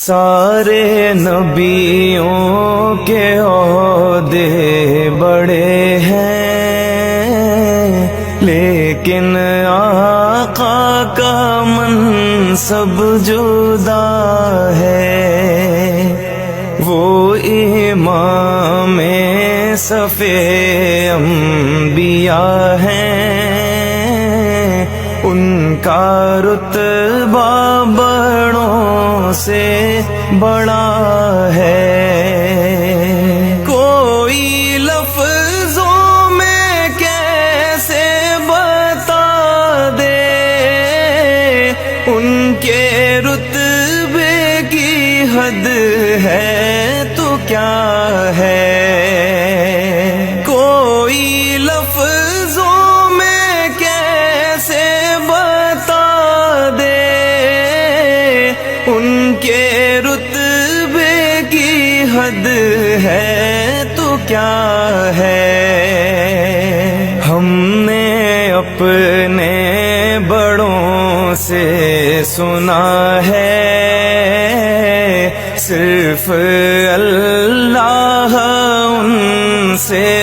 سارے نبیوں کے عہدے بڑے ہیں، لیکن آقا کا منصب جدا ہے۔ وہ امام صف انبیاء ہیں، ان کا رتبہ بڑوں سے بڑا ہے۔ کوئی لفظوں میں کیسے بتا دے ان کے رتبے کی حد ہے تو کیا ہے۔ کوئی لفظوں میں کیسے بتا دے ان کے رتبے کی حد ہے تو کیا ہے۔ ہم نے اپنے بڑوں سے سنا ہے، صرف اللہ ان سے